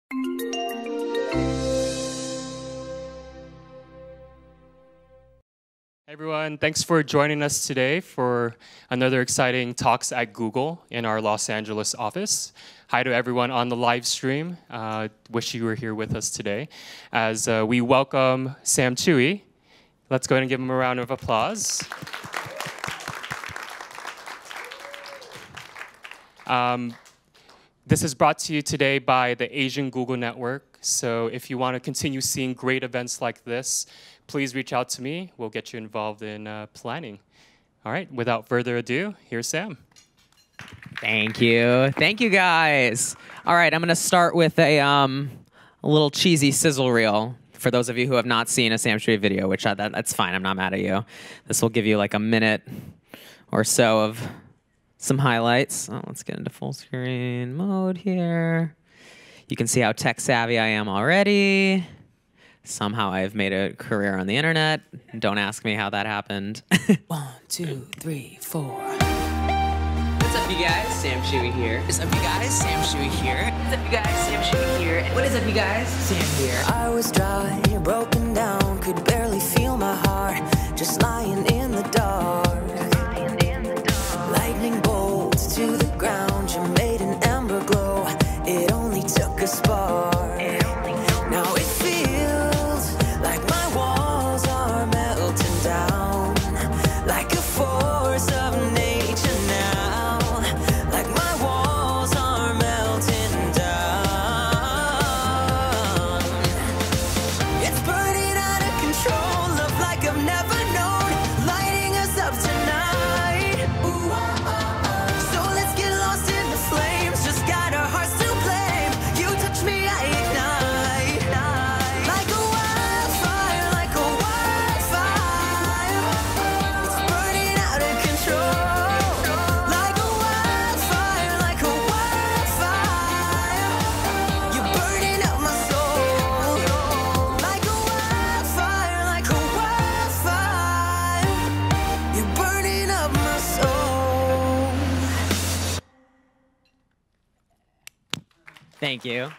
Hey everyone, thanks for joining us today for another exciting Talks at Google in our Los Angeles office. Hi to everyone on the live stream. Wish you were here with us today as we welcome Sam Tsui. Let's go ahead and give him a round of applause. This is brought to you today by the Asian Google Network. So if you want to continue seeing great events like this, please reach out to me. We'll get you involved in planning. All right, without further ado, here's Sam. Thank you. Thank you, guys. All right, I'm going to start with a little cheesy sizzle reel for those of you who have not seen a Sam Tsui video, which that's fine. I'm not mad at you. This will give you like a minute or so of some highlights. Oh, let's get into full screen mode here. You can see how tech savvy I am already. Somehow I've made a career on the internet. Don't ask me how that happened. 1, 2, 3, 4. What's up, you guys? Sam Tsui here. What's up, you guys? Sam Tsui here. What's up, you guys? Sam Tsui here. What is up, you guys? Sam here. I was dry, broken down, could barely feel my heart, just lying in the dark. Lightning bolts to the ground, you made an ember glow. It only took a spark. Now it feels like my walls are melting down, like a force of nature now. Like my walls are melting down. It's burning out of control, love like I've never known, lighting us up tonight. Ooh, so let's get lost in the flames, just got our hearts to blame. You touch me, I ignite. Like a wildfire, like a wildfire. It's burning out of control. Like a wildfire, like a wildfire. You're burning up my soul. Like a wildfire, like a wildfire. You're burning up my soul. Thank you.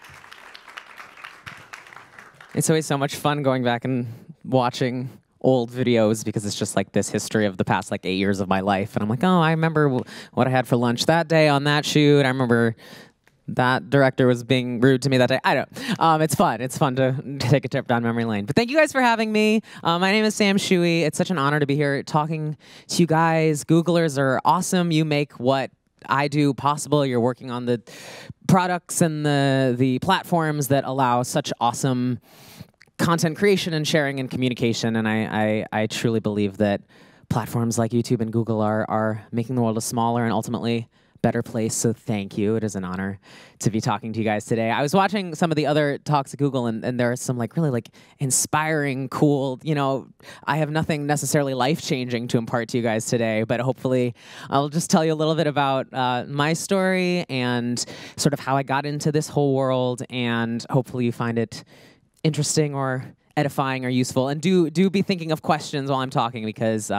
It's always so much fun going back and watching old videos because it's just like this history of the past like 8 years of my life. And I'm like, oh, I remember what I had for lunch that day on that shoot. I remember that director was being rude to me that day. I don't. It's fun. It's fun to take a trip down memory lane. But thank you guys for having me. My name is Sam Tsui. It's such an honor to be here talking to you guys. Googlers are awesome. You make what I do possible. You're working on the products and the platforms that allow such awesome content creation and sharing and communication. And I truly believe that platforms like YouTube and Google are making the world a smaller and ultimately better place. So thank you. It is an honor to be talking to you guys today. I was watching some of the other talks at Google, and there are some like really like inspiring, cool, you know, I have nothing necessarily life-changing to impart to you guys today, but hopefully I'll just tell you a little bit about my story and sort of how I got into this whole world, and hopefully you find it interesting or edifying or useful. And do be thinking of questions while I'm talking, because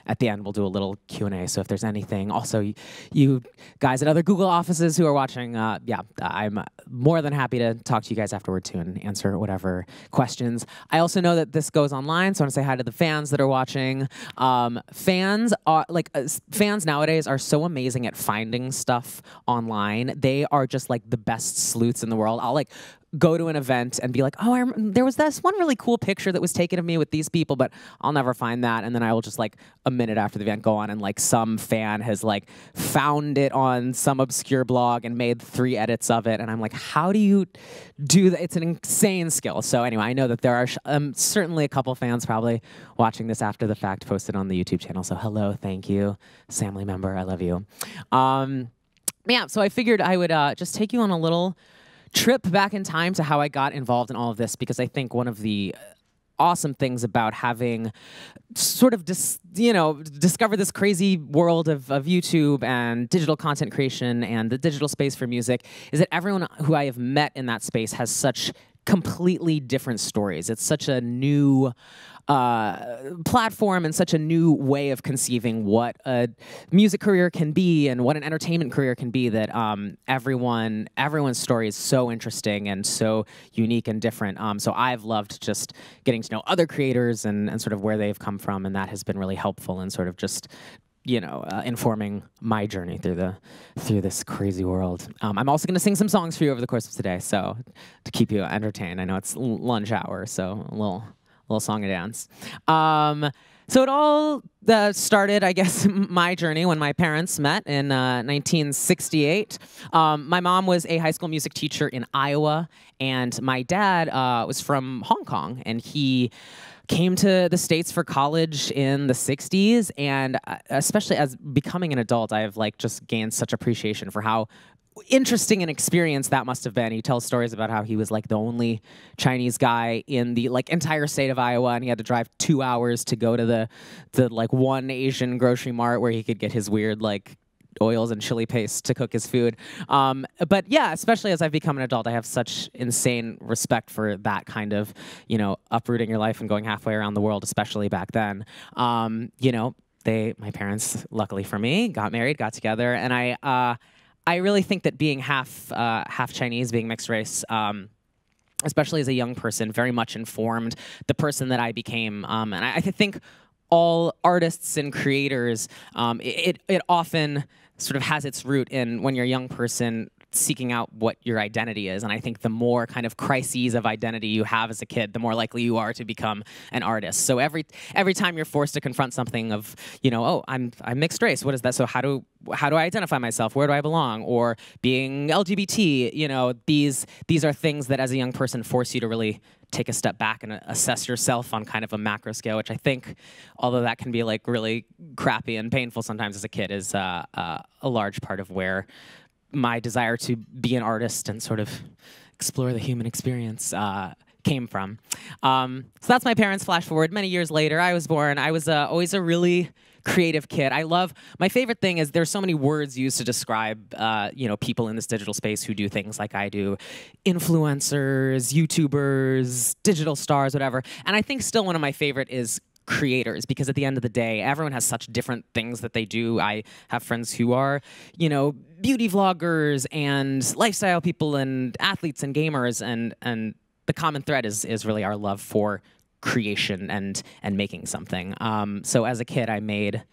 at the end we'll do a little Q&A. So if there's anything, also you guys at other Google offices who are watching, yeah, I'm more than happy to talk to you guys afterward too and answer whatever questions. I also know that this goes online, so I want to say hi to the fans that are watching. Fans nowadays are so amazing at finding stuff online. They are just like the best sleuths in the world. I'll like go to an event and be like, oh, there was this one really cool picture that was taken of me with these people, but I'll never find that. And then I will just like a minute after the event go on and like some fan has like found it on some obscure blog and made 3 edits of it. And I'm like, how do you do that? It's an insane skill. So anyway, I know that there are certainly a couple fans probably watching this after the fact posted on the YouTube channel. So hello, thank you, family member, I love you. Yeah, so I figured I would just take you on a little trip back in time to how I got involved in all of this, because I think one of the awesome things about having sort of discovered this crazy world of YouTube and digital content creation and the digital space for music is that everyone who I have met in that space has such completely different stories. It's such a new platform and such a new way of conceiving what a music career can be and what an entertainment career can be that everyone's story is so interesting and so unique and different. So I've loved just getting to know other creators and sort of where they've come from, and that has been really helpful in sort of just informing my journey through this crazy world. I'm also going to sing some songs for you over the course of today, so to keep you entertained. I know it's lunch hour, so a little song and dance. So it all started, I guess, my journey when my parents met in 1968. My mom was a high school music teacher in Iowa, and my dad was from Hong Kong, and he came to the States for college in the 60s, and especially as becoming an adult, I have just gained such appreciation for how interesting an experience that must have been. He tells stories about how he was the only Chinese guy in the entire state of Iowa, and he had to drive 2 hours to go to the one Asian grocery mart where he could get his weird oils and chili paste to cook his food. But yeah, especially as I've become an adult, I have such insane respect for that kind of, uprooting your life and going halfway around the world, especially back then. My parents, luckily for me, got married, got together, and I really think that being half Chinese, being mixed race, especially as a young person, very much informed the person that I became. And I think all artists and creators, it often sort of has its root in when you're a young person seeking out what your identity is. And I think the more kind of crises of identity you have as a kid, the more likely you are to become an artist. So every time you're forced to confront something of, oh, I'm mixed race. What is that? So how do I identify myself? Where do I belong? Or being LGBT, these are things that as a young person force you to really take a step back and assess yourself on kind of a macro scale, which I think, although that can be really crappy and painful sometimes as a kid, is a large part of where my desire to be an artist and sort of explore the human experience came from. So that's my parents. Flash forward many years later, I was born. I was always a really creative kid. My favorite thing is there's so many words used to describe people in this digital space who do things like I do. Influencers, YouTubers, digital stars, whatever. And I think still one of my favorite is creators, because at the end of the day, everyone has such different things that they do. I have friends who are, beauty vloggers and lifestyle people and athletes and gamers, and the common thread is really our love for creation and making something. So as a kid, I made,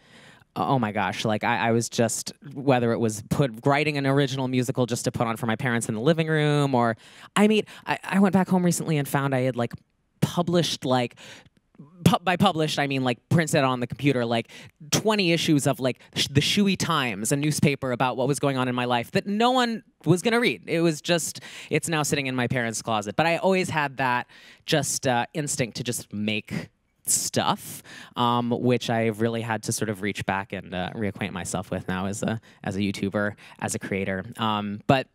oh my gosh, I was just, whether it was writing an original musical just to put on for my parents in the living room, or I went back home recently and found I had published by published, I mean printed on the computer 20 issues of the Tsui Times, a newspaper about what was going on in my life that no one was going to read. It was just, it's now sitting in my parents' closet. But I always had that just instinct to just make stuff, which I've really had to sort of reach back and reacquaint myself with now as a YouTuber, as a creator. But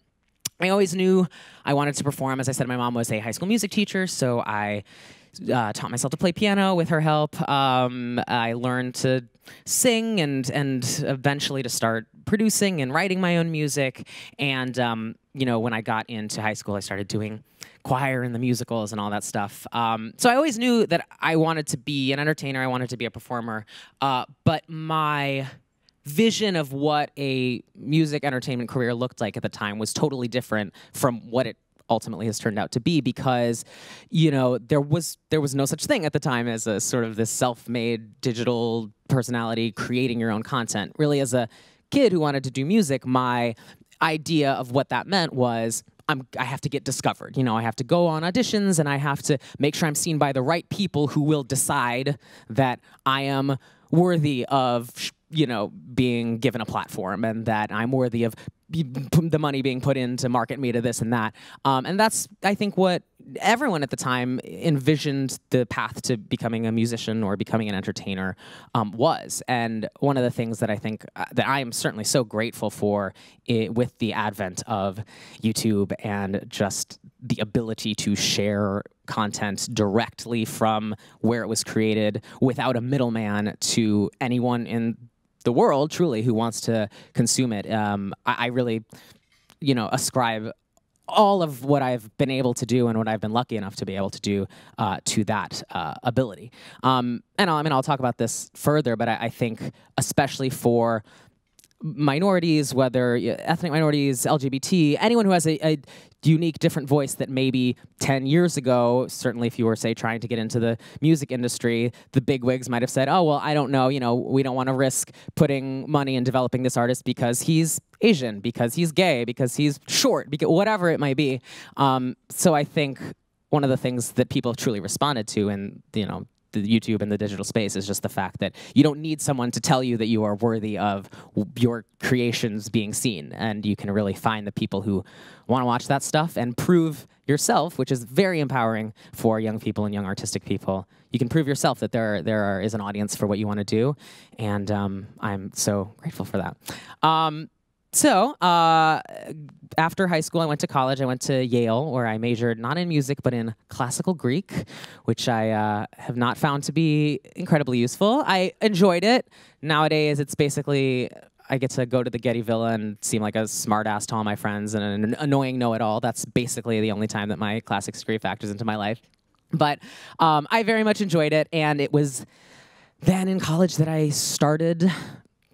I always knew I wanted to perform. As I said, my mom was a high school music teacher, so I taught myself to play piano with her help. I learned to sing and eventually to start producing and writing my own music. And when I got into high school, I started doing choir and the musicals and all that stuff. So I always knew that I wanted to be an entertainer. I wanted to be a performer. But my vision of what a music entertainment career looked like at the time was totally different from what it ultimately has turned out to be, because there was no such thing at the time as a sort of this self-made digital personality creating your own content. Really, as a kid who wanted to do music, my idea of what that meant was I have to get discovered. I have to go on auditions, and I have to make sure I'm seen by the right people who will decide that I am worthy of being given a platform, and that I'm worthy of the money being put in to market me to this and that. And that's, I think, what everyone at the time envisioned the path to becoming a musician or becoming an entertainer was. And one of the things that I think that I am certainly so grateful for with the advent of YouTube and just the ability to share content directly from where it was created without a middleman to anyone in the world, truly, who wants to consume it. I really, ascribe all of what I've been able to do and what I've been lucky enough to be able to do to that ability. And I'll talk about this further, but I think especially for minorities, whether ethnic minorities, LGBT, anyone who has a unique, different voice that maybe 10 years ago, certainly if you were, say, trying to get into the music industry, the bigwigs might have said, oh, well, I don't know, we don't want to risk putting money in developing this artist because he's Asian, because he's gay, because he's short, because whatever it might be. So I think one of the things that people have truly responded to, and the YouTube and the digital space, is just the fact that you don't need someone to tell you that you are worthy of your creations being seen, and you can really find the people who want to watch that stuff and prove yourself, which is very empowering for young people and young artistic people. You can prove yourself that there is an audience for what you want to do, and I'm so grateful for that. So after high school, I went to college. I went to Yale, where I majored not in music, but in classical Greek, which I have not found to be incredibly useful. I enjoyed it. Nowadays, it's basically, I get to go to the Getty Villa and seem like a smartass to all my friends and an annoying know-it-all. That's basically the only time that my classics degree factors into my life. But I very much enjoyed it, and it was then in college that I started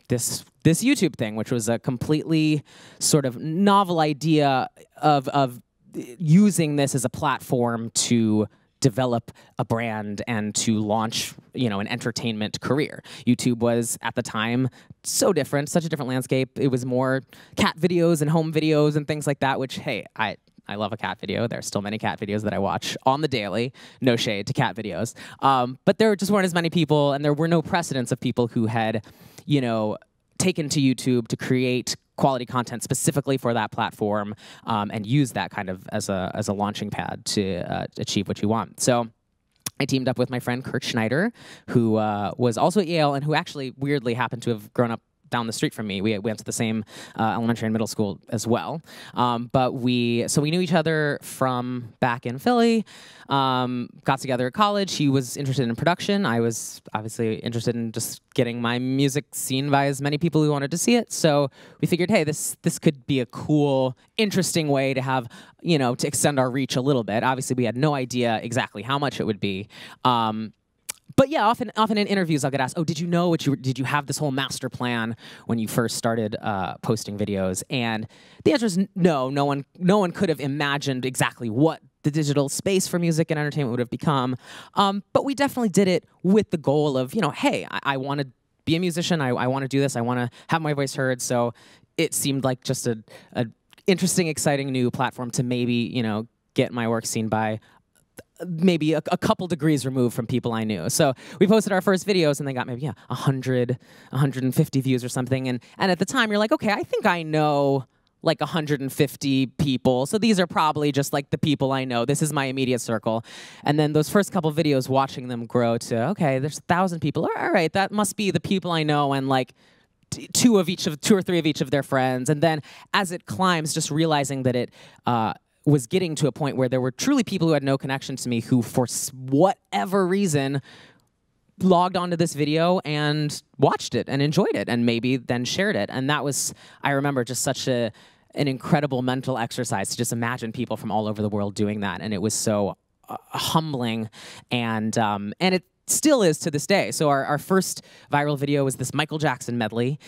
this YouTube thing, which was a completely sort of novel idea of using this as a platform to develop a brand and to launch, an entertainment career. YouTube was, at the time, so different, such a different landscape. It was more cat videos and home videos and things like that, which, hey, I love a cat video. There are still many cat videos that I watch on the daily. No shade to cat videos. But there just weren't as many people, and there were no precedents of people who had, taken to YouTube to create quality content specifically for that platform, and use that kind of as a launching pad to achieve what you want. So I teamed up with my friend Kurt Schneider, who was also at Yale and who actually weirdly happened to have grown up down the street from me. We went to the same elementary and middle school as well. But we knew each other from back in Philly, got together at college. He was interested in production. I was obviously interested in just getting my music seen by as many people who wanted to see it. So we figured, hey, this could be a cool, interesting way to have, to extend our reach a little bit. Obviously, we had no idea exactly how much it would be. But yeah, often in interviews I'll get asked, "Oh, did you have this whole master plan when you first started posting videos?" And the answer is no. No one could have imagined exactly what the digital space for music and entertainment would have become. But we definitely did it with the goal of, hey, I want to be a musician. I want to do this. I want to have my voice heard. So it seemed like just a interesting, exciting new platform to maybe get my work seen by maybe a couple degrees removed from people I knew. So we posted our first videos and they got maybe 100, 150 views or something. And at the time you're like, okay, I think I know like 150 people. So these are probably just like the people I know. This is my immediate circle. And then those first couple videos, watching them grow to, okay, there's 1,000 people. All right, that must be the people I know, and like two or three of each of their friends. And then as it climbs, just realizing that it was getting to a point where there were truly people who had no connection to me, who for whatever reason logged onto this video and watched it and enjoyed it and maybe then shared it. And that was, I remember, just such an incredible mental exercise to just imagine people from all over the world doing that. And it was so humbling, and it still is to this day. So our first viral video was this Michael Jackson medley,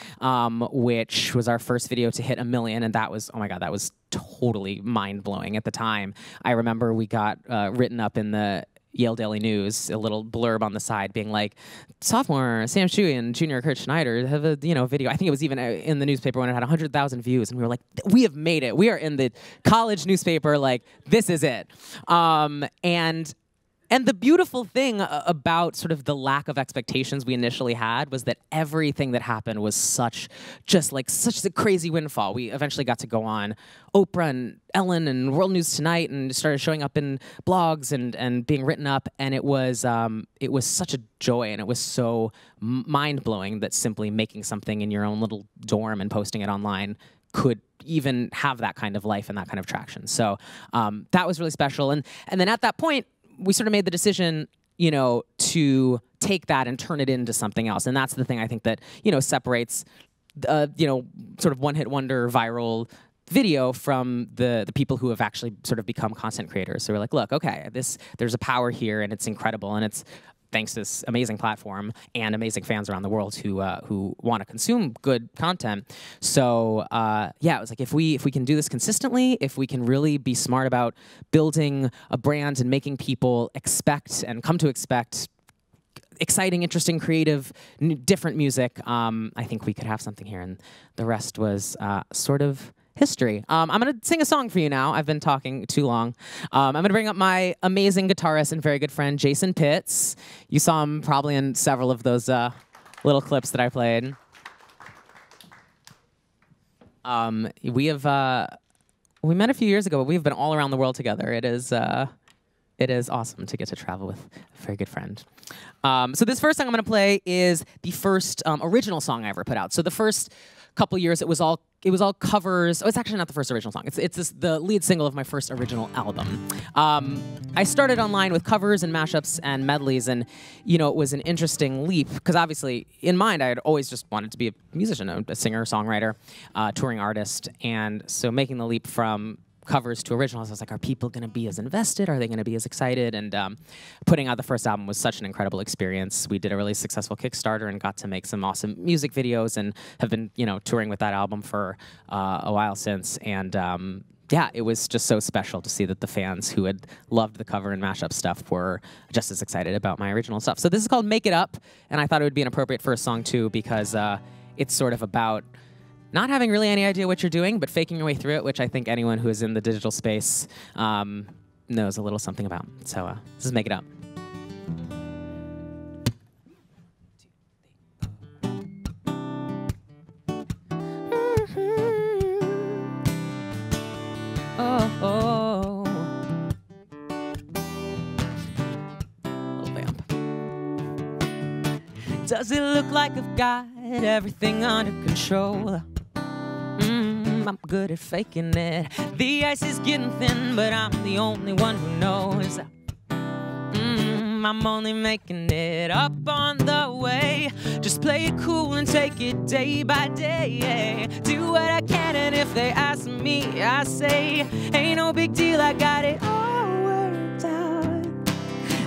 which was our first video to hit 1 million, and that was, oh my God, that was totally mind-blowing at the time. I remember we got written up in the Yale Daily News, a little blurb on the side being like, sophomore Sam Tsui and junior Kurt Schneider have a video. I think it was even in the newspaper when it had 100,000 views, and we were like, we have made it. We are in the college newspaper. Like, this is it. And the beautiful thing about sort of the lack of expectations we initially had was that everything that happened was such a crazy windfall. We eventually got to go on Oprah and Ellen and World News Tonight and started showing up in blogs and being written up. And it was such a joy, and it was so mind-blowing that simply making something in your own little dorm and posting it online could even have that kind of life and that kind of traction. So that was really special. And then at that point, we sort of made the decision, to take that and turn it into something else. And that's the thing I think that, separates, sort of one-hit wonder viral video from the people who have actually sort of become content creators. So we're like, look, okay, there's a power here, and it's incredible, and it's thanks to this amazing platform and amazing fans around the world who want to consume good content. So yeah, it was like if we can do this consistently, if we can really be smart about building a brand and making people expect and come to expect exciting, interesting, creative, different music, I think we could have something here. And the rest was sort of history. I'm going to sing a song for you now. I've been talking too long. I'm going to bring up my amazing guitarist and very good friend, Jason Pitts. You saw him probably in several of those little clips that I played. We met a few years ago, but we've been all around the world together. It is awesome to get to travel with a very good friend. So this first song I'm going to play is the first original song I ever put out. So the first couple years, it was all covers. Oh, it's actually not the first original song. It's the lead single of my first original album. I started online with covers and mashups and medleys, and it was an interesting leap because obviously in mind I had always just wanted to be a musician, a singer, songwriter, touring artist, and so making the leap from covers to originals, I was like, are people going to be as invested? Are they going to be as excited? And putting out the first album was such an incredible experience. We did a really successful Kickstarter and got to make some awesome music videos, and have been, touring with that album for a while since. And yeah, it was just so special to see that the fans who had loved the cover and mashup stuff were just as excited about my original stuff. So this is called Make It Up, and I thought it would be an appropriate first song too, because it's sort of about not having really any idea what you're doing, but faking your way through it, which I think anyone who is in the digital space knows a little something about. So this is Make It Up. Oh, little vamp. Does it look like I've got everything under control? I'm good at faking it. The ice is getting thin, but I'm the only one who knows. I'm only making it up on the way. Just play it cool and take it day by day. Do what I can, and if they ask me, I say, ain't no big deal, I got it all worked out.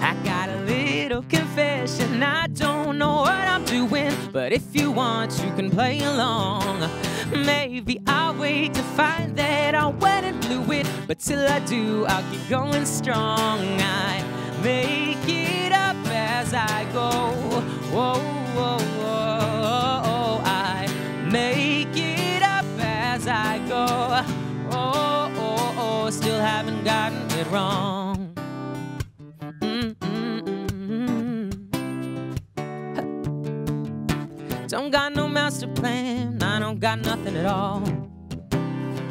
I got a little confession, I don't know what I'm doing, but if you want, you can play along. Maybe I'll wait to find that I went and blew it, but till I do, I'll keep going strong. I make it up as I go. Whoa, whoa, whoa. I make it up as I go. Oh, oh, oh, still haven't gotten it wrong. Don't got no master plan, I don't got nothing at all.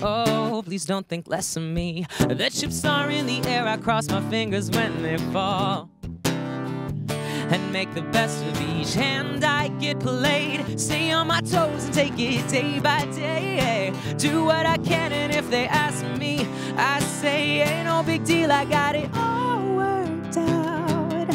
Oh, please don't think less of me. The chips are in the air, I cross my fingers when they fall. And make the best of each hand I get played. Stay on my toes and take it day by day. Do what I can, and if they ask me, I say, ain't no big deal, I got it all worked out.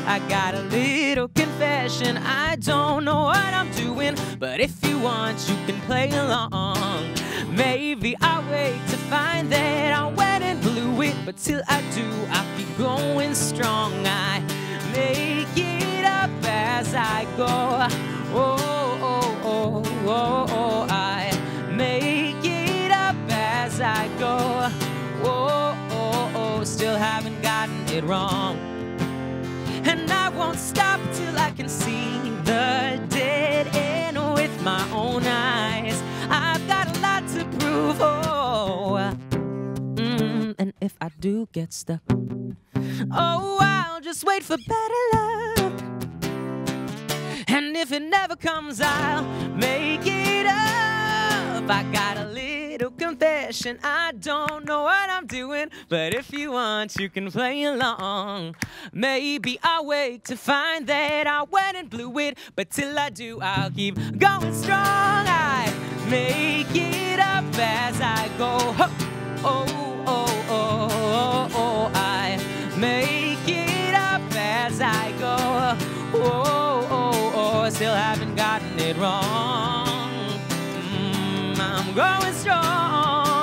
I got a little confession, I don't know what I'm doing, but if you want, you can play along. Maybe I'll wait to find that I went and blew it, but till I do, I'll keep going strong. I make it up as I go. Oh, oh, oh, oh, oh. I make it up as I go. Oh, oh, oh, still haven't gotten it wrong. And I won't stop till I can see the dead end with my own eyes. I've got a lot to prove, oh. And if I do get stuck, oh, I'll just wait for better luck. And if it never comes, I'll make it up. I got a little confession, I don't know what I'm doing, but if you want, you can play along. Maybe I'll wait to find that I went and blew it, but till I do, I'll keep going strong. I make it up as I go. Oh, oh, oh, oh, oh. I make it up as I go. Oh, oh, oh, still haven't gotten it wrong. I'm going strong.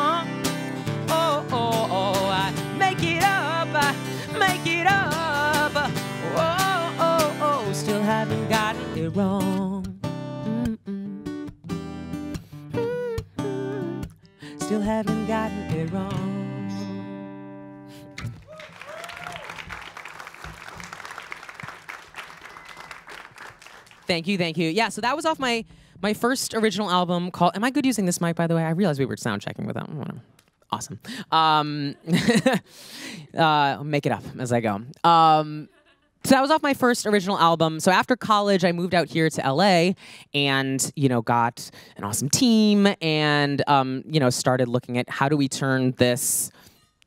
it wrong. Still haven't gotten it wrong. Thank you, thank you. Yeah, so that was off my first original album called. Am I good using this mic, by the way? I realized we were sound checking with that one. Awesome. I'll make it up as I go. So that was off my first original album. So after college, I moved out here to LA and, got an awesome team and, started looking at how do we turn this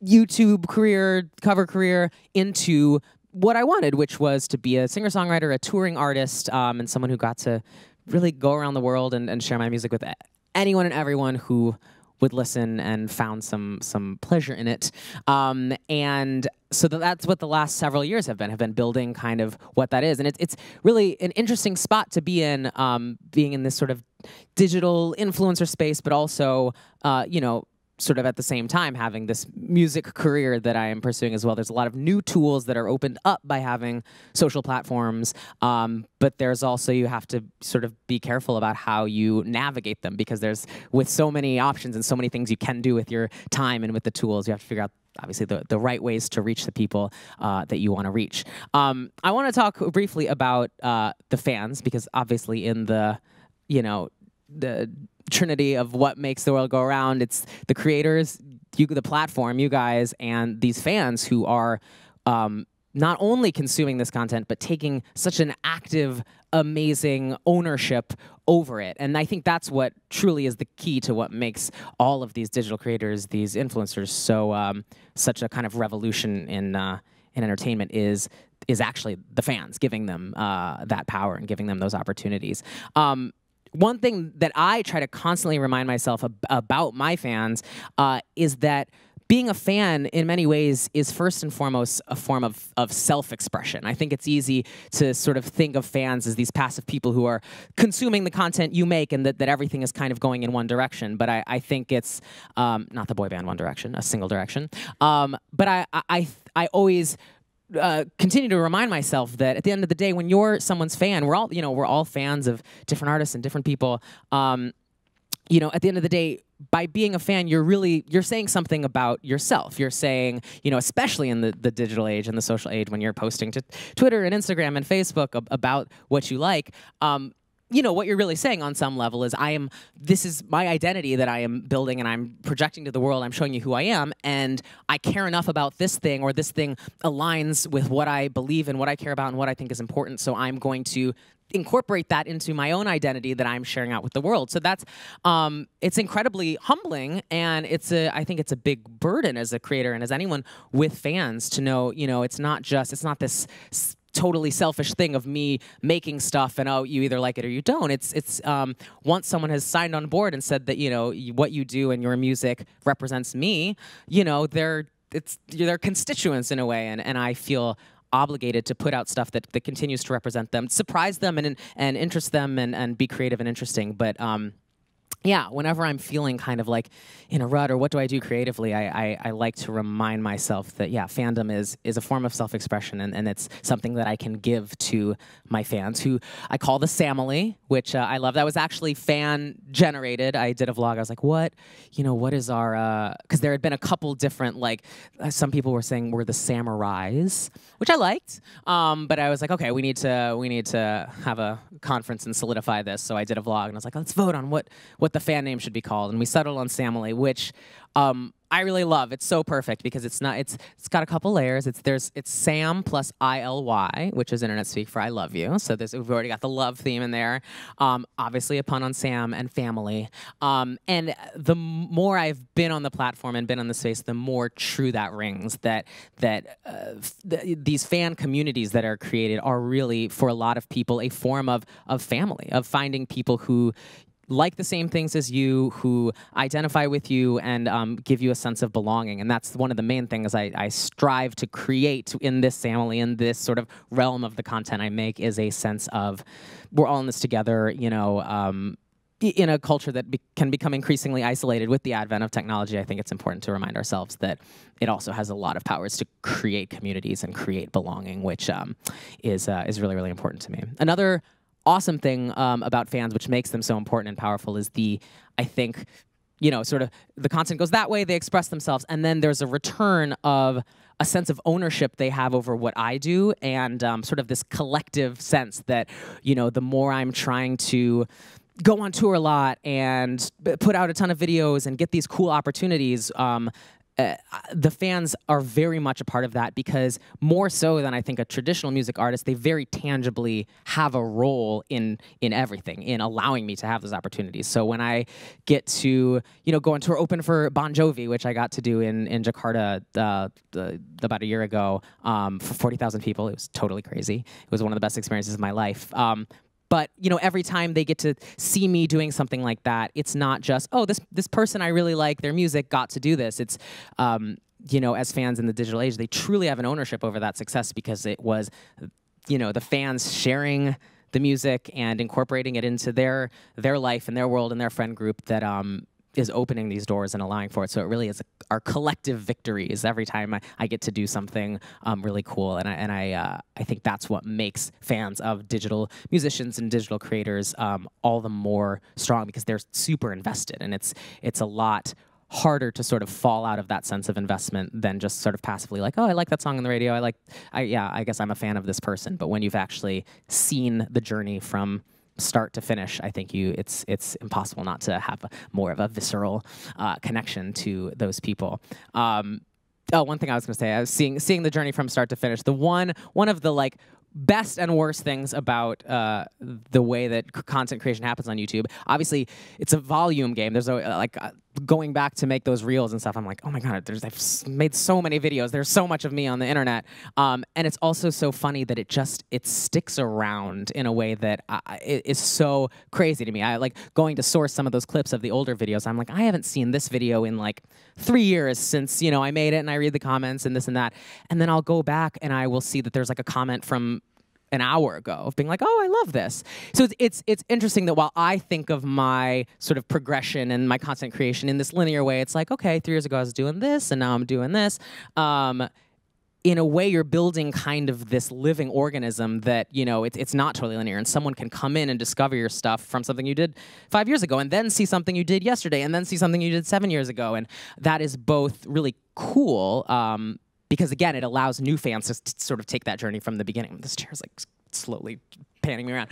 YouTube career, cover career into what I wanted, which was to be a singer-songwriter, a touring artist, and someone who got to really go around the world and share my music with anyone and everyone who would listen and found some pleasure in it. And so that's what the last several years have been building kind of what that is. And it's really an interesting spot to be in, being in this sort of digital influencer space, but also, sort of at the same time having this music career that I am pursuing as well. There's a lot of new tools that are opened up by having social platforms, but there's also, you have to sort of be careful about how you navigate them, because there's, with so many options and so many things you can do with your time and with the tools, you have to figure out obviously the right ways to reach the people that you want to reach. I want to talk briefly about the fans, because obviously in the trinity of what makes the world go around, it's the creators, the platform, you guys, and these fans who are not only consuming this content, but taking such an active, amazing ownership over it. And I think that's what truly is the key to what makes all of these digital creators, these influencers, so such a kind of revolution in entertainment is actually the fans, giving them that power and giving them those opportunities. One thing that I try to constantly remind myself about my fans is that being a fan in many ways is first and foremost a form of self-expression. I think it's easy to sort of think of fans as these passive people who are consuming the content you make, and that everything is kind of going in one direction. But I think it's not the boy band One Direction, a single direction. But I always continue to remind myself that at the end of the day, when you're someone's fan, we're all fans of different artists and different people. At the end of the day, by being a fan, you're saying something about yourself. You're saying, especially in the digital age and the social age, when you're posting to Twitter and Instagram and Facebook about what you like, what you're really saying on some level is, this is my identity that I am building and I'm projecting to the world. I'm showing you who I am, and I care enough about this thing, or this thing aligns with what I believe and what I care about and what I think is important. So I'm going to incorporate that into my own identity that I'm sharing out with the world. So that's, it's incredibly humbling, and I think it's a big burden as a creator and as anyone with fans to know, it's not this totally selfish thing of me making stuff and, oh, you either like it or you don't. It's once someone has signed on board and said that, what you do and your music represents me, they're constituents in a way, and I feel obligated to put out stuff that continues to represent them, surprise them and interest them and be creative and interesting. But yeah, whenever I'm feeling kind of like in a rut, or what do I do creatively, I like to remind myself that, yeah, fandom is a form of self-expression, and it's something that I can give to my fans, who I call the Samily, which I love. That was actually fan-generated. I did a vlog. I was like, what is our, because there had been a couple different, some people were saying we're the Samurais, which I liked, but I was like, okay, we need to have a conference and solidify this. So I did a vlog, and I was like, let's vote on what the fan name should be called, and we settled on Samily, which I really love. It's so perfect because it's got a couple layers. It's Sam plus ILY, which is internet speak for I love you. So we've already got the love theme in there. Obviously a pun on Sam and family. And the more I've been on the platform and been on the space, the more true that rings. These fan communities that are created are really, for a lot of people, a form of family, of finding people who like the same things as you, who identify with you, and give you a sense of belonging. And that's one of the main things I strive to create in this family, in this sort of realm of the content I make, is a sense of we're all in this together, in a culture that can become increasingly isolated with the advent of technology. I think it's important to remind ourselves that it also has a lot of powers to create communities and create belonging, which is really, really important to me. Another awesome thing about fans, which makes them so important and powerful, is I think, sort of the content goes that way, they express themselves, and then there's a return of a sense of ownership they have over what I do, and sort of this collective sense that, the more I'm trying to go on tour a lot and put out a ton of videos and get these cool opportunities, the fans are very much a part of that, because more so than I think a traditional music artist, they very tangibly have a role in everything, in allowing me to have those opportunities. So when I get to go on tour, open for Bon Jovi, which I got to do in Jakarta about a year ago for 40,000 people, it was totally crazy. It was one of the best experiences of my life. But every time they get to see me doing something like that, it's not just, oh, this person I really like their music got to do this. It's as fans in the digital age, they truly have an ownership over that success, because it was the fans sharing the music and incorporating it into their life and their world and their friend group that is opening these doors and allowing for it. So it really is our collective victories every time I get to do something really cool. And I think that's what makes fans of digital musicians and digital creators all the more strong, because they're super invested, and it's a lot harder to sort of fall out of that sense of investment than just sort of passively like, oh, I like that song on the radio. I guess I'm a fan of this person. But when you've actually seen the journey from start to finish, I think it's impossible not to have more of a visceral connection to those people. One thing I was going to say, I was seeing the journey from start to finish. One of the best and worst things about the way that content creation happens on YouTube. Obviously, it's a volume game. There's going back to make those reels and stuff. I'm like, oh my god, I've made so many videos. There's so much of me on the internet, and it's also so funny that it sticks around in a way that it is so crazy to me. I like going to source some of those clips of the older videos. I'm like, I haven't seen this video in 3 years since I made it, and I read the comments and this and that, and then I'll go back and I will see that there's a comment from an hour ago of being like, oh, I love this. So it's interesting that while I think of my sort of progression and my content creation in this linear way, it's like, okay, 3 years ago I was doing this, and now I'm doing this. In a way, you're building kind of this living organism that, it's not totally linear, and someone can come in and discover your stuff from something you did 5 years ago, and then see something you did yesterday, and then see something you did 7 years ago. And that is both really cool, because again, it allows new fans to sort of take that journey from the beginning. This chair's slowly panning me around.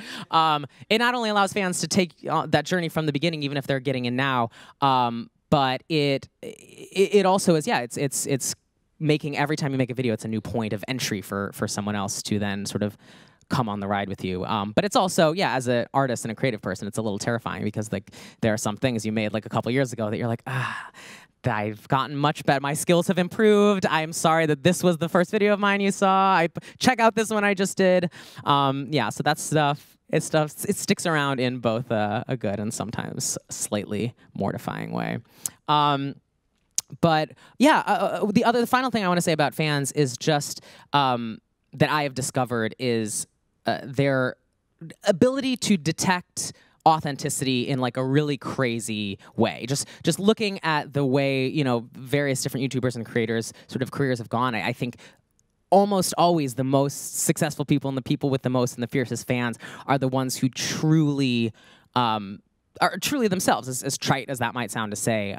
It not only allows fans to take that journey from the beginning, even if they're getting in now, but it also is, it's making every time you make a video, it's a new point of entry for someone else to then sort of come on the ride with you. But it's also, as an artist and a creative person, it's a little terrifying, because there are some things you made a couple years ago that you're like, I've gotten much better. My skills have improved. I'm sorry that this was the first video of mine you saw. Check out this one I just did. So that stuff, it sticks around in both a good and sometimes slightly mortifying way. But the final thing I want to say about fans is just that I have discovered is their ability to detect authenticity in a really crazy way. Just looking at the way various different YouTubers and creators sort of careers have gone, I think almost always the most successful people and the people with the most and the fiercest fans are the ones who truly are truly themselves, as trite as that might sound to say.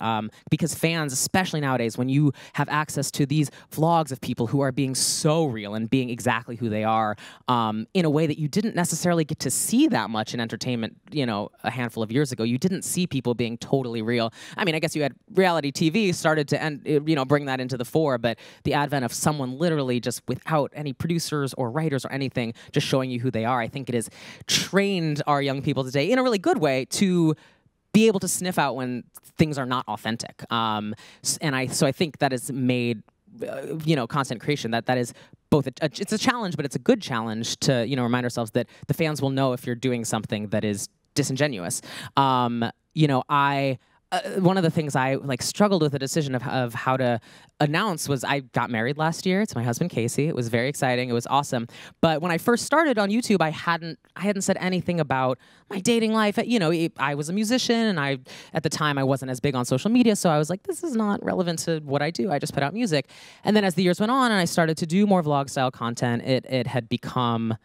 Because fans, especially nowadays, when you have access to these vlogs of people who are being so real and being exactly who they are in a way that you didn't necessarily get to see that much in entertainment, a handful of years ago. You didn't see people being totally real. I mean, I guess you had reality TV started to bring that into the fore, but the advent of someone literally just without any producers or writers or anything, just showing you who they are, I think it has trained our young people today in a really good way to be able to sniff out when things are not authentic. So I think that has made content creation that is both it's a challenge, but it's a good challenge to remind ourselves that the fans will know if you're doing something that is disingenuous. One of the things I struggled with the decision of how to announce was I got married last year to my husband Casey. It was very exciting. It was awesome. But when I first started on YouTube, I hadn't said anything about my dating life. I was a musician, and at the time I wasn't as big on social media, so I was like, this is not relevant to what I do. I just put out music. And then as the years went on and I started to do more vlog style content, it had become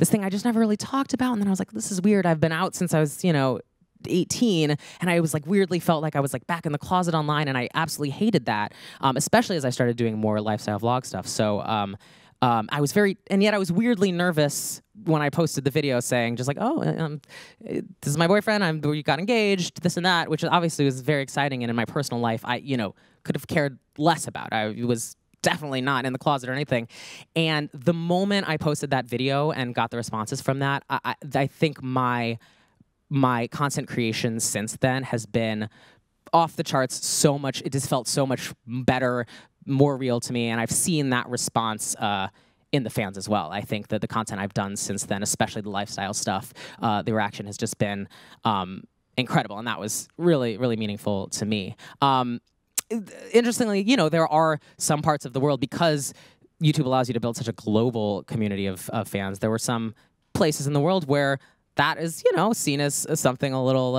this thing I just never really talked about. And then I was like, this is weird. I've been out since I was, 18, and I was like weirdly felt like I was like back in the closet online, and I absolutely hated that, especially as I started doing more lifestyle vlog stuff. So I was and yet I was weirdly nervous when I posted the video saying just like, oh, this is my boyfriend, we got engaged, this and that, which obviously was very exciting. And in my personal life, I could have cared less about. I was definitely not in the closet or anything. And the moment I posted that video and got the responses from that, I think my content creation since then has been off the charts so much. It just felt so much better, more real to me, and I've seen that response in the fans as well. I think that the content I've done since then, especially the lifestyle stuff, the reaction has just been incredible, and that was really, really meaningful to me. Interestingly, there are some parts of the world, because YouTube allows you to build such a global community of fans, there were some places in the world where that is, seen as something a little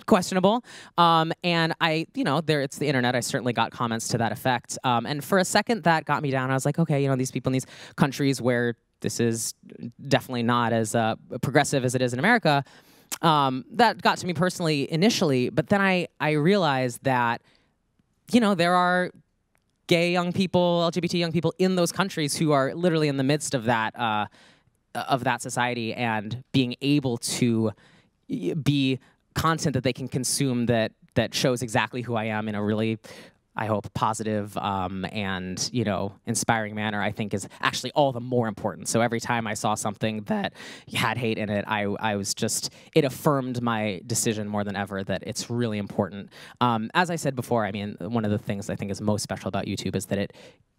questionable. And it's the internet. I certainly got comments to that effect. And for a second, that got me down. I was like, okay, these people in these countries where this is definitely not as progressive as it is in America, that got to me personally initially. But then I realized that, there are gay young people, LGBT young people in those countries who are literally in the midst of that society, and being able to be content that they can consume that shows exactly who I am in a really, I hope, positive and inspiring manner, I think is actually all the more important. So every time I saw something that had hate in it, I was just, it affirmed my decision more than ever that it's really important. As I said before, I mean, one of the things I think is most special about YouTube is that it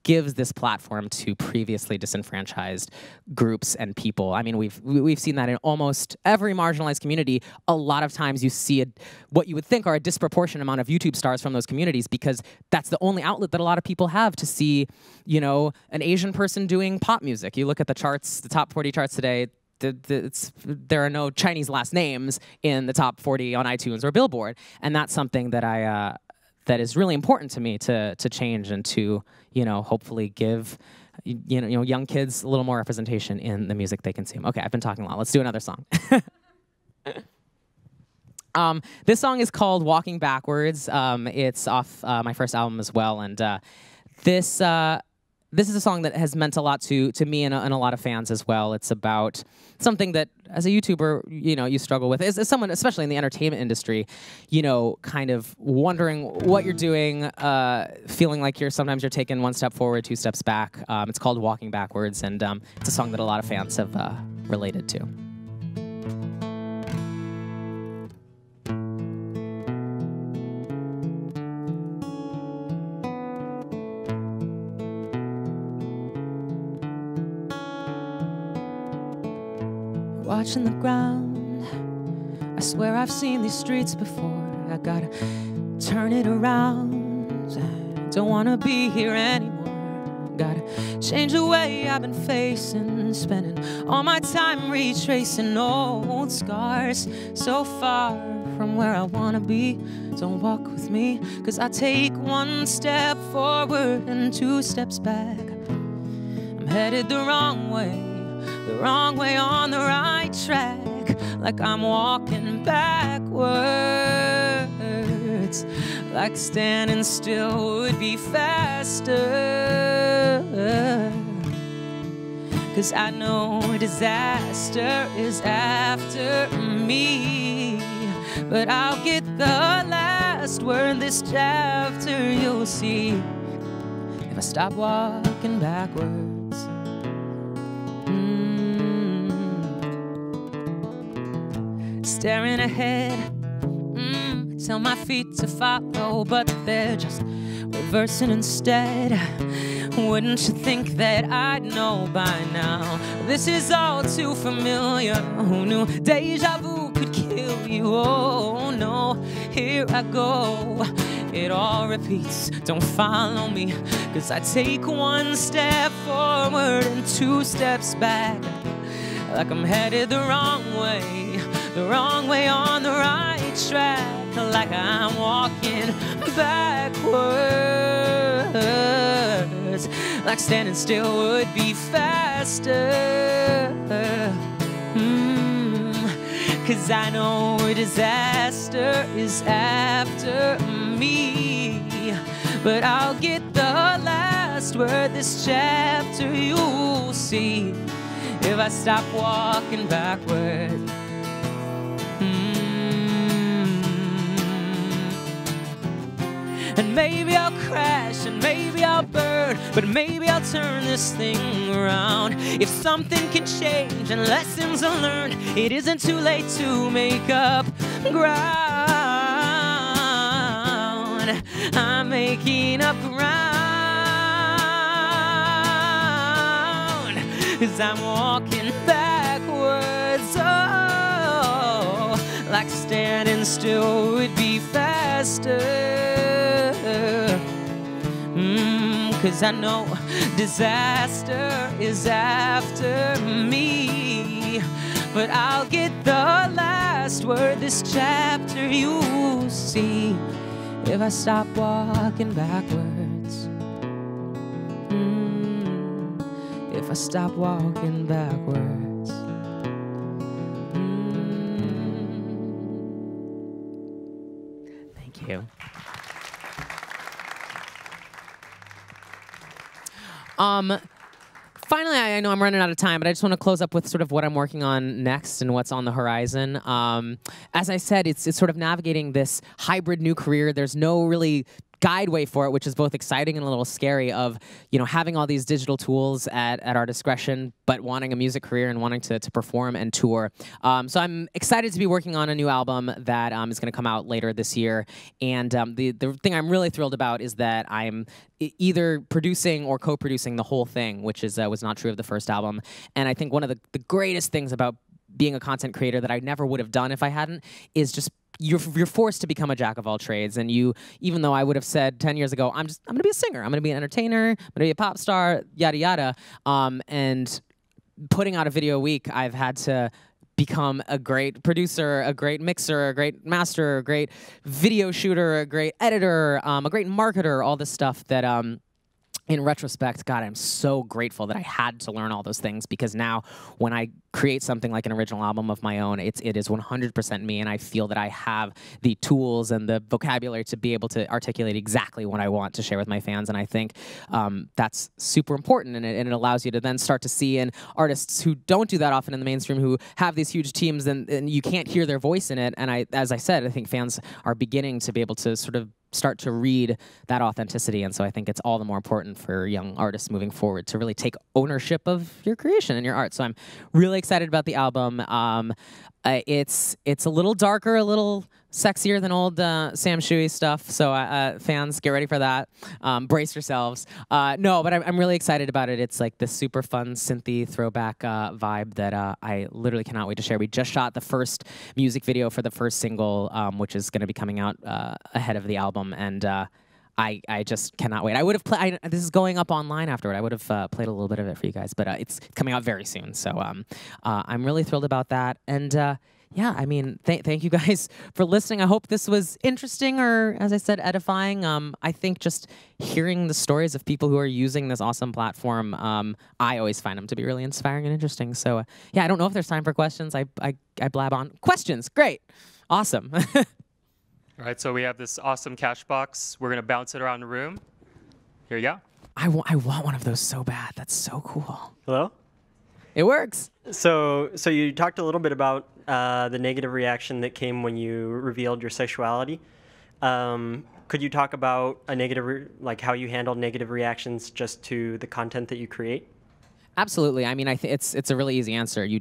gives this platform to previously disenfranchised groups and people. I mean, we've seen that in almost every marginalized community. A lot of times you see what you would think are a disproportionate amount of YouTube stars from those communities, because that's the only outlet that a lot of people have to see, an Asian person doing pop music. You look at the charts, the top 40 charts today, there are no Chinese last names in the top 40 on iTunes or Billboard. And that's something that that is really important to me to change and to, hopefully give, young kids a little more representation in the music they consume. Okay, I've been talking a lot. Let's do another song. This song is called Walking Backwards. It's off my first album as well. And this is a song that has meant a lot to me and a lot of fans as well. It's about something that, as a YouTuber, you struggle with. As someone, especially in the entertainment industry, kind of wondering what you're doing, feeling like sometimes you're taking one step forward, two steps back. It's called Walking Backwards, and it's a song that a lot of fans have related to. Watching the ground, I swear I've seen these streets before. I gotta turn it around. I don't wanna be here anymore. Gotta change the way I've been facing, spending all my time retracing old scars. So far from where I wanna be, don't walk with me, 'cause I take one step forward and two steps back. I'm headed the wrong way on the right track, like I'm walking backwards, like standing still would be faster, 'cause I know disaster is after me, but I'll get the last word this chapter, you'll see, if I stop walking backwards. Staring ahead, tell my feet to follow, but they're just reversing instead. Wouldn't you think that I'd know by now? This is all too familiar. Who knew deja vu could kill you? Oh no, here I go. It all repeats, don't follow me, 'cause I take one step forward and two steps back, like I'm headed the wrong way on the right track, like I'm walking backwards, backwards, like standing still would be faster. 'Cause I know disaster is after me, but I'll get the last word this chapter, you'll see, if I stop walking backward. And maybe I'll crash and maybe I'll burn, but maybe I'll turn this thing around. If something can change and lessons are learned, it isn't too late to make up ground. I'm making up ground, 'cause I'm walking backwards. Oh, like standing still would be faster. 'Cause I know disaster is after me, but I'll get the last word this chapter, you'll see, if I stop walking backwards. If I stop walking backwards. Thank you. Finally, I know I'm running out of time, but I just want to close up with sort of what I'm working on next and what's on the horizon. As I said, it's sort of navigating this hybrid new career. There's no really guideway for it, which is both exciting and a little scary, of, you know, having all these digital tools at our discretion, but wanting a music career and wanting to perform and tour. So I'm excited to be working on a new album that is going to come out later this year. And the thing I'm really thrilled about is that I'm either producing or co-producing the whole thing, which is was not true of the first album. And I think one of the greatest things about being a content creator that I never would have done if I hadn't is just you're forced to become a jack of all trades. And you, even though I would have said 10 years ago, I'm going to be a singer, I'm going to be an entertainer, I'm going to be a pop star, yada yada. And putting out a video a week, I've had to become a great producer, a great mixer, a great master, a great video shooter, a great editor, a great marketer, all this stuff that in retrospect, God, I'm so grateful that I had to learn all those things, because now when I create something like an original album of my own, it is 100% me, and I feel that I have the tools and the vocabulary to be able to articulate exactly what I want to share with my fans. And I think that's super important, and it allows you to then start to see in artists who don't do that often in the mainstream, who have these huge teams, and you can't hear their voice in it. And as I said, I think fans are beginning to be able to sort of start to read that authenticity. And so I think it's all the more important for young artists moving forward to really take ownership of your creation and your art. So I'm really excited about the album. It's a little darker, a little sexier than old Sam Tsui stuff. So fans, get ready for that. Brace yourselves. No, but I'm really excited about it. It's like this super fun synthy throwback vibe that I literally cannot wait to share. We just shot the first music video for the first single, which is going to be coming out ahead of the album. And I just cannot wait. I would have played. This is going up online afterward. I would have played a little bit of it for you guys, but it's coming out very soon. So I'm really thrilled about that. And yeah, I mean, thank you guys for listening. I hope this was interesting, or, as I said, edifying. I think just hearing the stories of people who are using this awesome platform, I always find them to be really inspiring and interesting. So yeah, I don't know if there's time for questions. I blab on. Questions, great, awesome. All right, so we have this awesome cash box. We're gonna bounce it around the room. Here you go. I want one of those so bad. That's so cool. Hello? It works. So you talked a little bit about the negative reaction that came when you revealed your sexuality. Could you talk about a negative, like how you handle negative reactions just to the content that you create? Absolutely. I mean, it's a really easy answer. You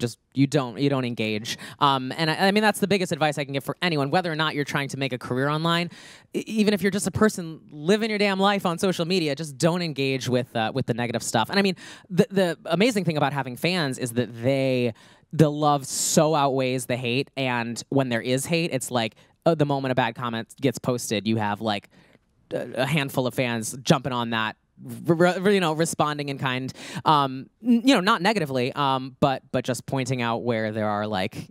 don't engage. And I mean, that's the biggest advice I can give for anyone, whether or not you're trying to make a career online. Even if you're just a person living your damn life on social media, just don't engage with the negative stuff. And I mean, the amazing thing about having fans is that the love so outweighs the hate. And when there is hate, it's like the moment a bad comment gets posted, you have like a handful of fans jumping on that, responding in kind, not negatively, but just pointing out where there are like,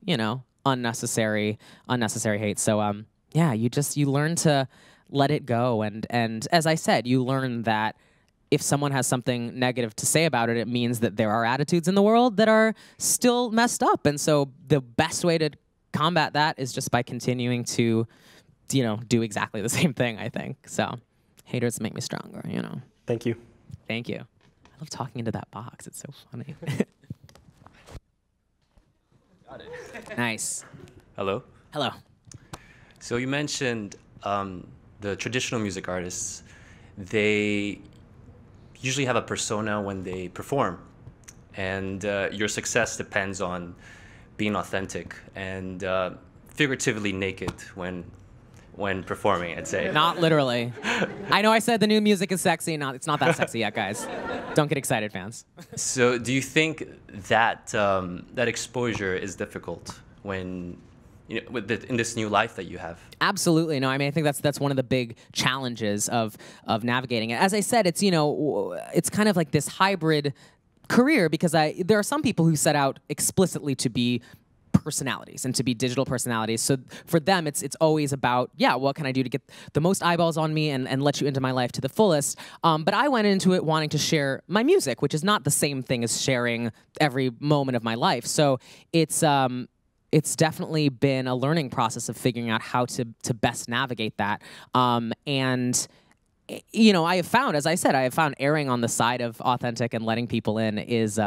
unnecessary hate. So, yeah, you learn to let it go. And as I said, you learn that if someone has something negative to say about it, it means that there are attitudes in the world that are still messed up. And so the best way to combat that is just by continuing to, do exactly the same thing, I think. So haters make me stronger, Thank you. Thank you. I love talking into that box. It's so funny. Got it. Nice. Hello. Hello. So you mentioned the traditional music artists. They usually have a persona when they perform, and your success depends on being authentic and figuratively naked when performing, I'd say. Not literally. I know I said the new music is sexy. It's not that sexy yet, guys. Don't get excited, fans. So do you think that that exposure is difficult when, in this new life that you have? Absolutely. No, I mean, I think that's one of the big challenges of navigating it. As I said, it's, it's kind of like this hybrid career because there are some people who set out explicitly to be personalities and to be digital personalities. So for them, it's always about, what can I do to get the most eyeballs on me and let you into my life to the fullest? But I went into it wanting to share my music, which is not the same thing as sharing every moment of my life. So it's definitely been a learning process of figuring out how to best navigate that. And I have found, as I said, erring on the side of authentic and letting people in is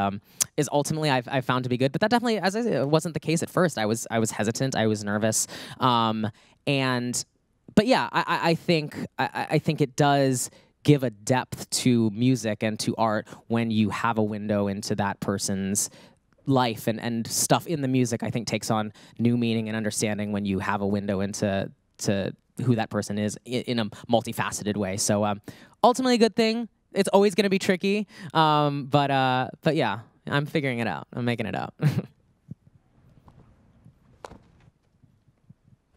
ultimately I've found to be good. But that definitely, as I said, wasn't the case at first. I was hesitant. I was nervous. But yeah, I think it does give a depth to music and to art when you have a window into that person's life and stuff in the music. I think takes on new meaning and understanding when you have a window into who that person is in a multifaceted way. So ultimately a good thing. It's always going to be tricky, but yeah, I'm figuring it out. I'm making it out.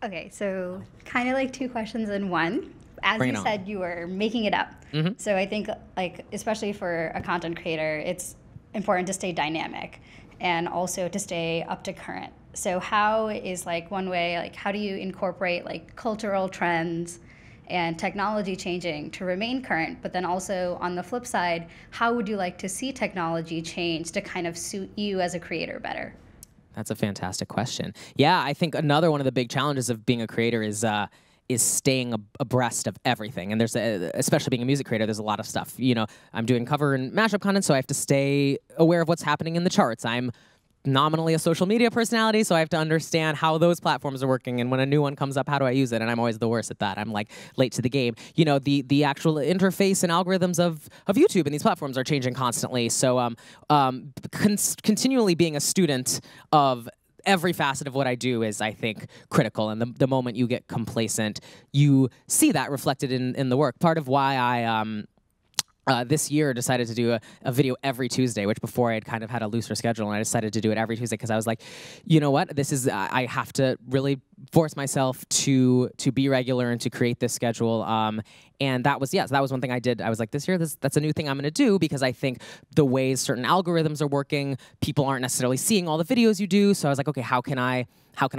Okay, so kind of like two questions in one. As Bring it you on. said, you were making it up. So I think, especially for a content creator, it's important to stay dynamic and also to stay up to current. So how is one way, how do you incorporate cultural trends and technology changing to remain current? But then also on the flip side, how would you like to see technology change to kind of suit you as a creator better? That's a fantastic question. Yeah, I think another one of the big challenges of being a creator is staying abreast of everything. And especially being a music creator, there's a lot of stuff. I'm doing cover and mashup content, so I have to stay aware of what's happening in the charts. I'm nominally a social media personality, so I have to understand how those platforms are working, and when a new one comes up, how do I use it? And I'm always the worst at that. I'm late to the game. The actual interface and algorithms of YouTube and these platforms are changing constantly. So continually being a student of every facet of what I do is, I think, critical. And the moment you get complacent, you see that reflected in the work. Part of why I this year decided to do a video every Tuesday, which before I had kind of had a looser schedule, and I decided to do it every Tuesday because I was like, you know what, I have to really force myself to be regular and to create this schedule. And that was one thing I did. I was like, this year, that's a new thing I'm going to do because I think the ways certain algorithms are working, people aren't necessarily seeing all the videos you do. So I was like, okay, how can I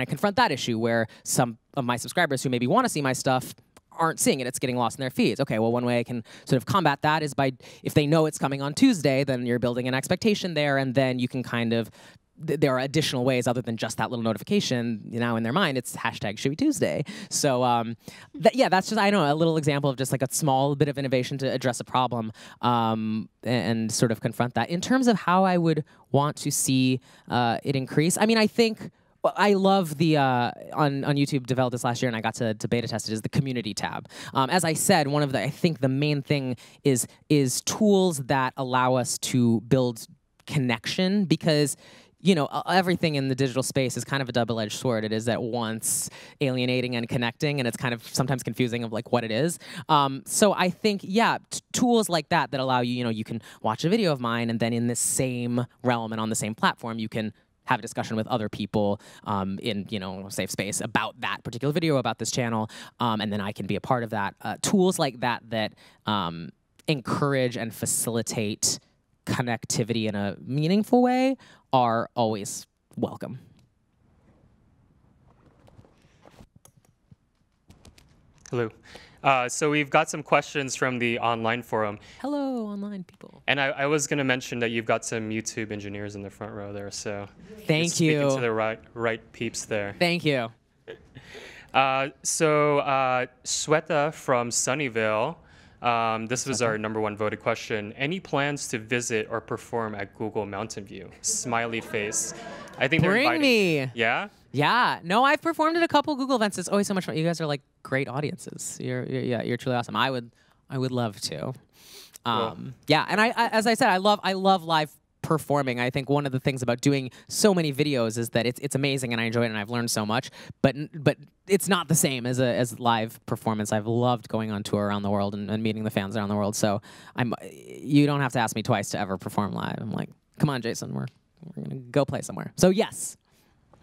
confront that issue where some of my subscribers who maybe want to see my stuff aren't seeing it, it's getting lost in their feeds. Okay, well, one way I can sort of combat that is by, if they know it's coming on Tuesday, then you're building an expectation there, and then you can kind of, there are additional ways other than just that little notification, in their mind, it's #ShoeyTuesday. So that's just, I know, a little example of just a small bit of innovation to address a problem and sort of confront that. In terms of how I would want to see it increase, I mean, I think, I love the on YouTube developed this last year, and I got to beta test it. Is the community tab. As I said, I think the main thing is tools that allow us to build connection, because everything in the digital space is kind of a double-edged sword. It is at once alienating and connecting, and it's kind of sometimes confusing of what it is. So I think, tools like that allow you, you can watch a video of mine, and then in the same realm and on the same platform, you can have a discussion with other people in a safe space about that particular video, about this channel, and then I can be a part of that. Tools like that encourage and facilitate connectivity in a meaningful way are always welcome. Hello. So we've got some questions from the online forum. Hello, online people. And I was going to mention that you've got some YouTube engineers in the front row there. So Thank you're you. speaking to the right peeps there. Thank you. Sweta from Sunnyvale, this was our #1 voted question. Any plans to visit or perform at Google Mountain View? Smiley face. I think they're Bring inviting. me. Yeah? Yeah. No, I've performed at a couple Google events. It's always so much fun. You guys are like great audiences. You're truly awesome. I would love to. Yeah, and I as I said, I love live performing. I think one of the things about doing so many videos is that it's amazing and I enjoy it and I've learned so much. But it's not the same as live performance. I've loved going on tour around the world and meeting the fans around the world. So you don't have to ask me twice to ever perform live. I'm like, come on, Jason, we're gonna go play somewhere. So yes.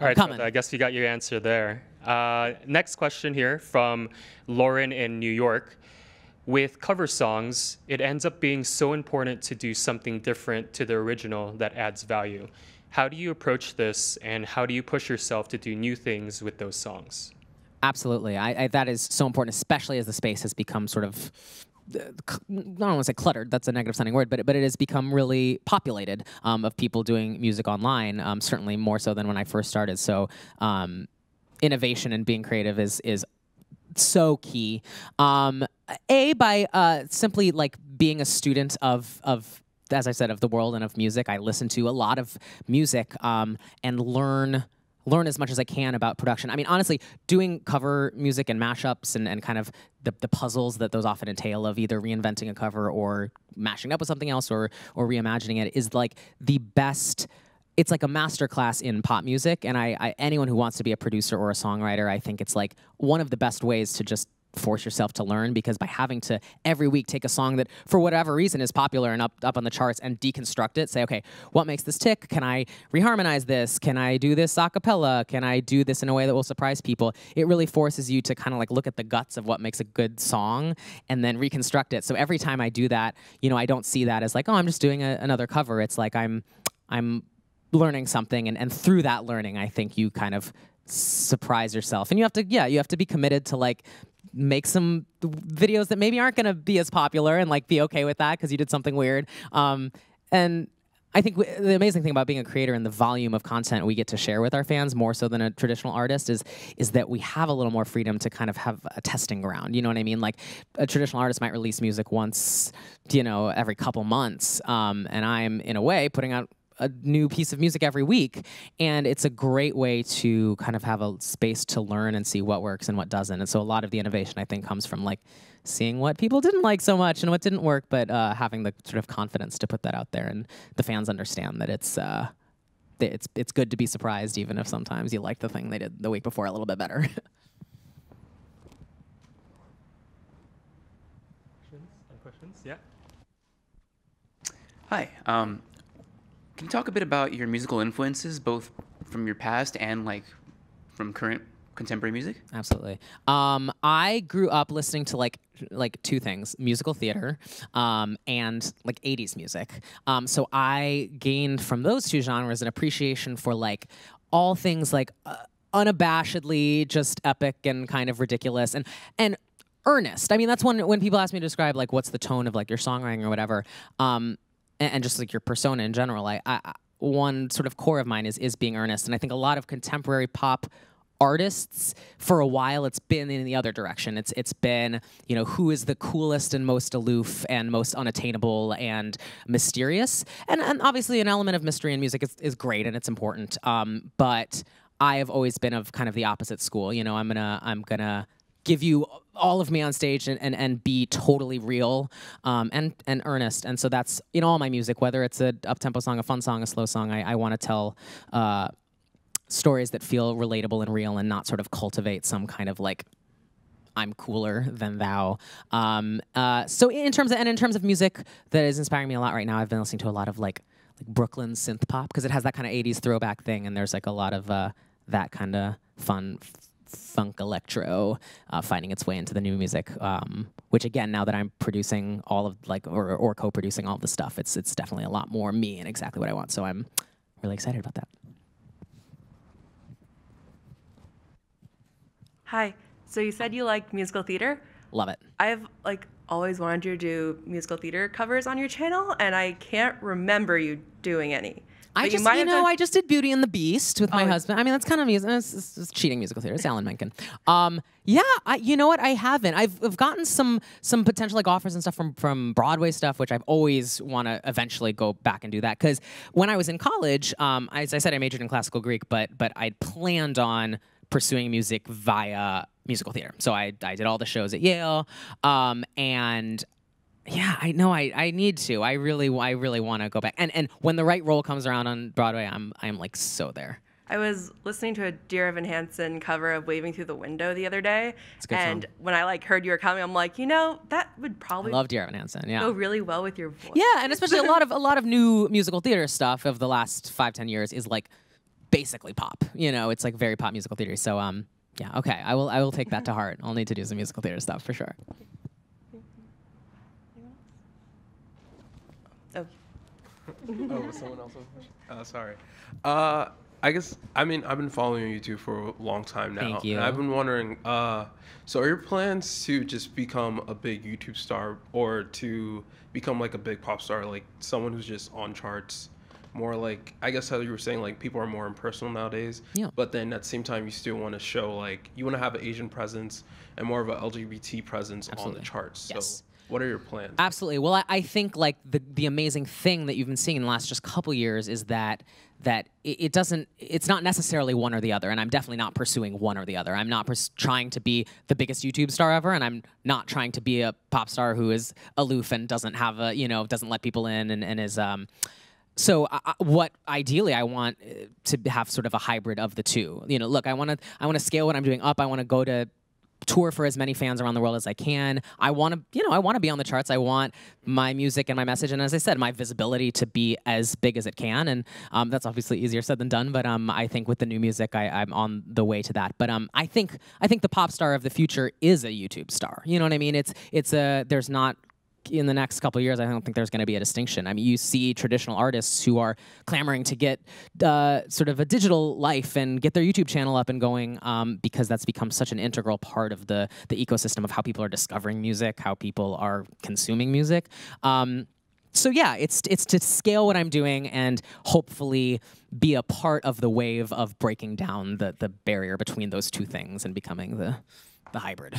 All right, coming. I guess you got your answer there. Next question here from Lauren in New York. With cover songs, it ends up being so important to do something different to the original that adds value. How do you approach this, and how do you push yourself to do new things with those songs? Absolutely. That is so important, especially as the space has become sort of, I don't want to say cluttered, that's a negative sounding word, but it has become really populated of people doing music online, certainly more so than when I first started. So innovation and being creative is so key. By simply like being a student of as I said, of the world and of music. I listen to a lot of music and learn as much as I can about production. I mean, honestly, doing cover music and mashups and kind of the puzzles that those often entail of either reinventing a cover or mashing it up with something else or reimagining it is like the best. It's like a masterclass in pop music, and anyone who wants to be a producer or a songwriter, I think it's like one of the best ways to just force yourself to learn, because by having to every week take a song that for whatever reason is popular and up on the charts and deconstruct it, say, okay, what makes this tick? Can I reharmonize this? Can I do this a cappella? Can I do this in a way that will surprise people? It really forces you to kind of like look at the guts of what makes a good song and then reconstruct it. So every time I do that, I don't see that as like, oh, I'm just doing another cover. It's like I'm learning something, and through that learning, I think you kind of surprise yourself, and you have to be committed to like make some videos that maybe aren't going to be as popular and like be okay with that because you did something weird. And I think the amazing thing about being a creator and the volume of content we get to share with our fans more so than a traditional artist is that we have a little more freedom to kind of have a testing ground. You know what I mean? Like a traditional artist might release music once, every couple months, and I'm in a way putting out a new piece of music every week, and it's a great way to kind of have a space to learn and see what works and what doesn't. And so a lot of the innovation, I think, comes from like seeing what people didn't like so much and what didn't work, but having the sort of confidence to put that out there, and the fans understand that it's good to be surprised, even if sometimes you like the thing they did the week before a little bit better. Questions? Yeah. Hi. Can you talk a bit about your musical influences, both from your past and like from current contemporary music? Absolutely. I grew up listening to like two things: musical theater and like 80s music. So I gained from those two genres an appreciation for like all things like unabashedly just epic and kind of ridiculous and earnest. I mean, that's when people ask me to describe like what's the tone of like your songwriting or whatever. And just like your persona in general, I one sort of core of mine is being earnest, and I think a lot of contemporary pop artists, for a while, it's been in the other direction. It's been who is the coolest and most aloof and most unattainable and mysterious, and obviously an element of mystery in music is great and it's important. But I have always been of kind of the opposite school. I'm gonna give you all of me on stage and be totally real and earnest. And so that's all my music, whether it's a up-tempo song, a fun song, a slow song. I want to tell stories that feel relatable and real and not sort of cultivate some kind of like I'm cooler than thou. So in terms of music that is inspiring me a lot right now, I've been listening to a lot of like Brooklyn synth pop, because it has that kind of 80s throwback thing, and there's like a lot of that kind of fun funk electro finding its way into the new music, which again, now that I'm producing all of like or co-producing all of the stuff, it's definitely a lot more me and exactly what I want. So I'm really excited about that. Hi. So you said you liked musical theater. Love it. I've like always wanted you to do musical theater covers on your channel, and I can't remember you doing any. I But just, might have done- I just did Beauty and the Beast with my Oh. husband. I mean, that's kind of music. It's cheating musical theater. It's Alan Menken. Yeah, you know what? I haven't. I've gotten some potential like offers and stuff from Broadway stuff, which I've always want to eventually go back and do that. Because when I was in college, as I said, I majored in classical Greek, but I'd planned on pursuing music via musical theater. So I did all the shows at Yale, and yeah, I know I need to. I really want to go back. And when the right role comes around on Broadway, I'm like so there. I was listening to a Dear Evan Hansen cover of Waving Through the Window the other day, It's a good and song. when I like heard you were coming, I'm like, you know, that would I probably love Dear Evan Hansen. Yeah. go really well with your voice. Yeah, and especially a lot of new musical theater stuff of the last 5-10 years is like basically pop. You know, it's like very pop musical theater. So yeah, okay, I will take that to heart. I'll need to do some musical theater stuff for sure. Oh. Oh, was someone else have a question? Sorry. I guess, I mean, I've been following you two for a long time now. Thank you. And I've been wondering, so are your plans to just become a big YouTube star or to become like a big pop star, like someone who's just on charts? More like, I guess how you were saying, like people are more impersonal nowadays. Yeah. But then at the same time, you still want to show like, you want to have an Asian presence and more of an LGBT presence Absolutely. on the charts. Yes. So what are your plans? Absolutely. Well, I think like the amazing thing that you've been seeing in the last just couple years is that it's not necessarily one or the other, and I'm definitely not pursuing one or the other. I'm not trying to be the biggest YouTube star ever, and I'm not trying to be a pop star who is aloof and doesn't have a, doesn't let people in and is So what ideally I want to have sort of a hybrid of the two. Look, I want to scale what I'm doing up. I want to go to tour for as many fans around the world as I can. I want to be on the charts. I want my music and my message, and as I said, my visibility to be as big as it can. And that's obviously easier said than done. But I think with the new music, I'm on the way to that. But I think the pop star of the future is a YouTube star. You know what I mean? There's not. In the next couple of years, I don't think there's going to be a distinction. I mean, you see traditional artists who are clamoring to get sort of a digital life and get their YouTube channel up and going because that's become such an integral part of the ecosystem of how people are discovering music, how people are consuming music. So yeah, it's to scale what I'm doing and hopefully be a part of the wave of breaking down the barrier between those two things and becoming the hybrid.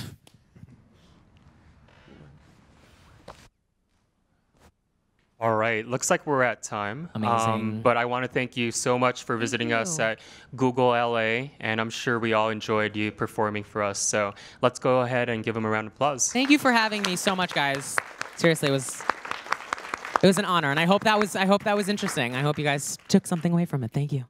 All right, looks like we're at time. Amazing. But I want to thank you so much for visiting us at Google LA, and I'm sure we all enjoyed you performing for us. So let's go ahead and give them a round of applause. Thank you for having me so much, guys. Seriously, it was an honor, and I hope that was interesting. I hope you guys took something away from it. Thank you.